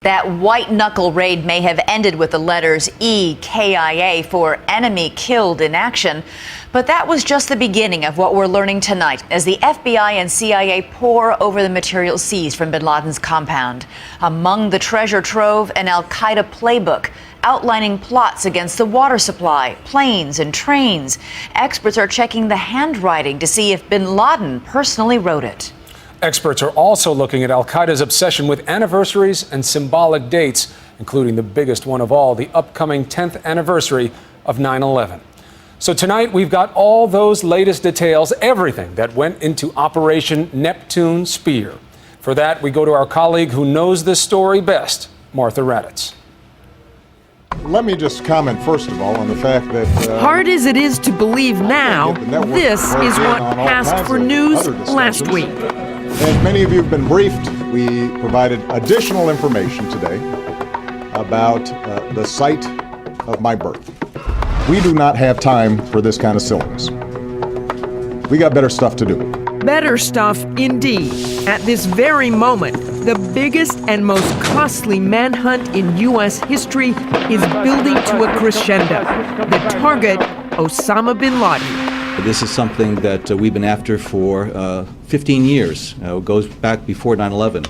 That white-knuckle raid may have ended with the letters EKIA for enemy killed in action, but that was just the beginning of what we're learning tonight as the FBI and CIA pore over the material seized from bin Laden's compound. Among the treasure trove, an al-Qaeda playbook outlining plots against the water supply, planes, and trains. Experts are checking the handwriting to see if bin Laden personally wrote it. Experts are also looking at al-Qaeda's obsession with anniversaries and symbolic dates, including the biggest one of all, the upcoming 10th anniversary of 9/11. So tonight we've got all those latest details, everything that went into Operation Neptune Spear. For that, we go to our colleague who knows this story best, Martha Raddatz. Let me just comment, first of all, on the fact that... hard as it is to believe now, this is what passed for news last week. As many of you have been briefed, we provided additional information today about the site of my birth. We do not have time for this kind of silliness. We got better stuff to do. Better stuff indeed. At this very moment, the biggest and most costly manhunt in U.S. history is building to a crescendo. The target, Osama bin Laden. This is something that we've been after for 15 years. It goes back before 9/11.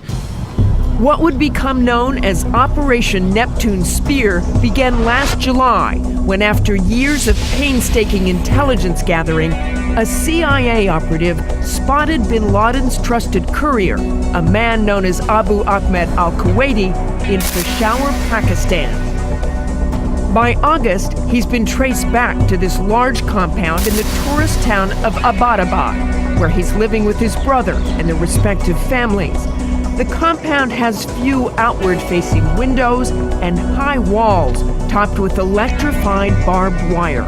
What would become known as Operation Neptune Spear began last July, when after years of painstaking intelligence gathering, a CIA operative spotted bin Laden's trusted courier, a man known as Abu Ahmed al-Kuwaiti, in Peshawar, Pakistan. By August, he's been traced back to this large compound in the tourist town of Abbottabad, where he's living with his brother and their respective families. The compound has few outward-facing windows and high walls topped with electrified barbed wire.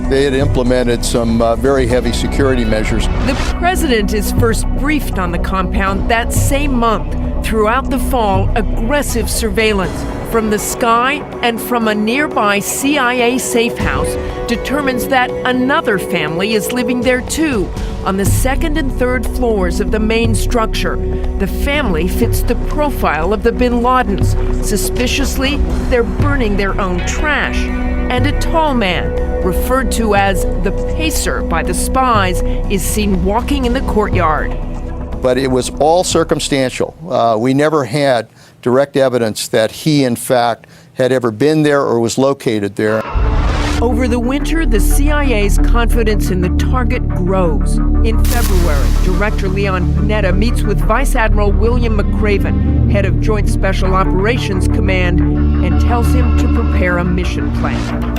They had implemented some very heavy security measures. The president is first briefed on the compound that same month. Throughout the fall, aggressive surveillance from the sky and from a nearby CIA safe house determines that another family is living there too, on the second and third floors of the main structure. The family fits the profile of the bin Ladens. Suspiciously, they're burning their own trash. And a tall man, referred to as the Pacer by the spies, is seen walking in the courtyard. But it was all circumstantial. We never had direct evidence that he, in fact, had ever been there or was located there. Over the winter, the CIA's confidence in the target grows. In February, Director Leon Panetta meets with Vice Admiral William McRaven, head of Joint Special Operations Command, and tells him to prepare a mission plan.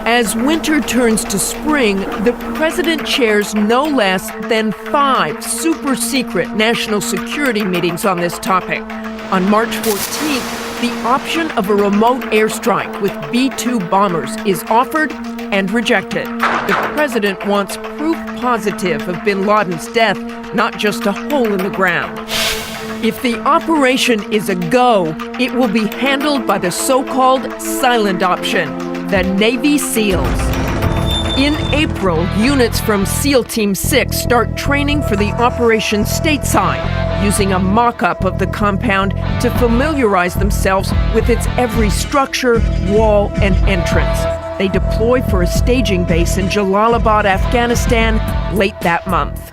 As winter turns to spring, the president chairs no less than 5 super-secret national security meetings on this topic. On March 14th, the option of a remote airstrike with B-2 bombers is offered and rejected. The president wants proof positive of bin Laden's death, not just a hole in the ground. If the operation is a go, it will be handled by the so-called silent option, the Navy SEALs. In April, units from SEAL Team 6 start training for the operation stateside, using a mock-up of the compound to familiarize themselves with its every structure, wall, and entrance. They deploy for a staging base in Jalalabad, Afghanistan, late that month.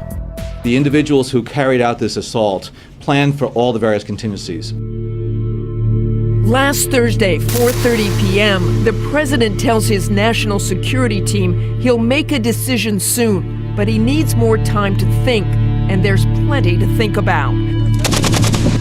The individuals who carried out this assault planned for all the various contingencies. Last Thursday, 4:30 p.m., the president tells his national security team he'll make a decision soon, but he needs more time to think, and there's plenty to think about.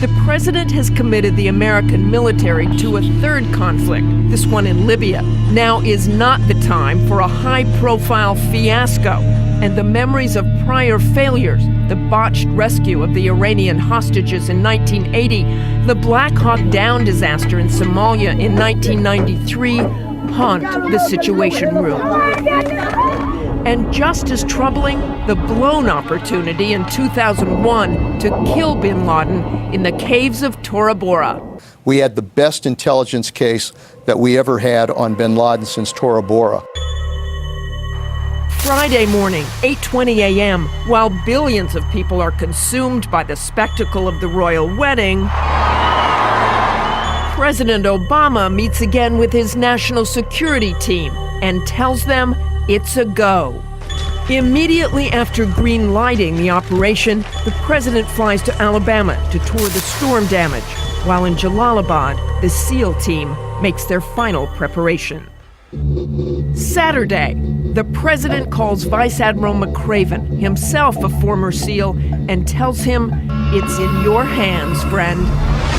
The president has committed the American military to a third conflict, this one in Libya. Now is not the time for a high-profile fiasco, and the memories of prior failures, the botched rescue of the Iranian hostages in 1980, the Black Hawk Down disaster in Somalia in 1993, haunt the Situation Room. And just as troubling, the blown opportunity in 2001 to kill bin Laden in the caves of Tora Bora. We had the best intelligence case that we ever had on bin Laden since Tora Bora. Friday morning, 8:20 a.m., while billions of people are consumed by the spectacle of the royal wedding, President Obama meets again with his national security team and tells them it's a go. Immediately after green-lighting the operation, the president flies to Alabama to tour the storm damage, while in Jalalabad, the SEAL team makes their final preparation. Saturday, the president calls Vice Admiral McCraven, himself a former SEAL, and tells him, "It's in your hands, friend."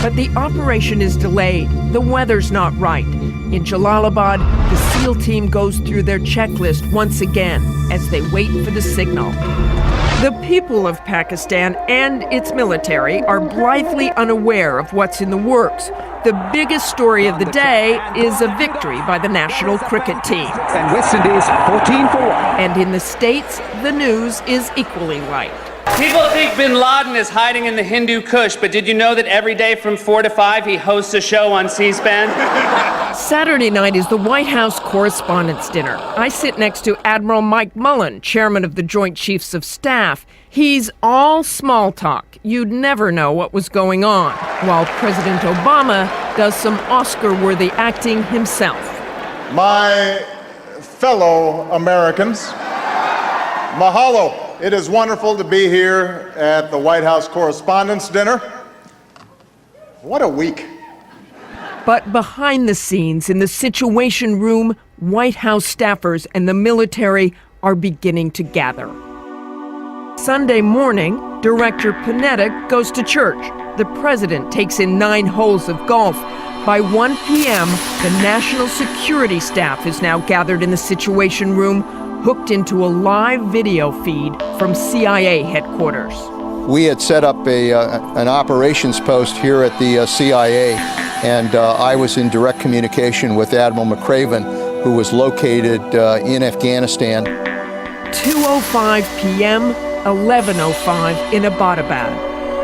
But the operation is delayed. The weather's not right. In Jalalabad, the SEAL team goes through their checklist once again as they wait for the signal. The people of Pakistan and its military are blithely unaware of what's in the works. The biggest story of the day is a victory by the national cricket team. And West Indies 14-1. And in the States, the news is equally light. People think bin Laden is hiding in the Hindu Kush, but did you know that every day from 4 to 5 he hosts a show on C-SPAN? Saturday night is the White House Correspondents' Dinner. I sit next to Admiral Mike Mullen, chairman of the Joint Chiefs of Staff. He's all small talk. You'd never know what was going on, while President Obama does some Oscar-worthy acting himself. My fellow Americans, mahalo. It is wonderful to be here at the White House Correspondents' Dinner. What a week. But behind the scenes, in the Situation Room, White House staffers and the military are beginning to gather. Sunday morning, Director Panetta goes to church. The president takes in 9 holes of golf. By 1 p.m., the national security staff is now gathered in the Situation Room, hooked into a live video feed from CIA headquarters. We had set up an operations post here at the CIA, and I was in direct communication with Admiral McCraven, who was located in Afghanistan. 2:05 p.m., 11:05 in Abbottabad.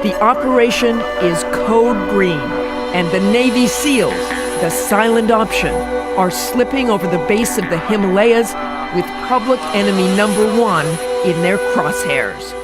The operation is Code Green, and the Navy SEALs, the silent option, are slipping over the base of the Himalayas with public enemy number 1 in their crosshairs.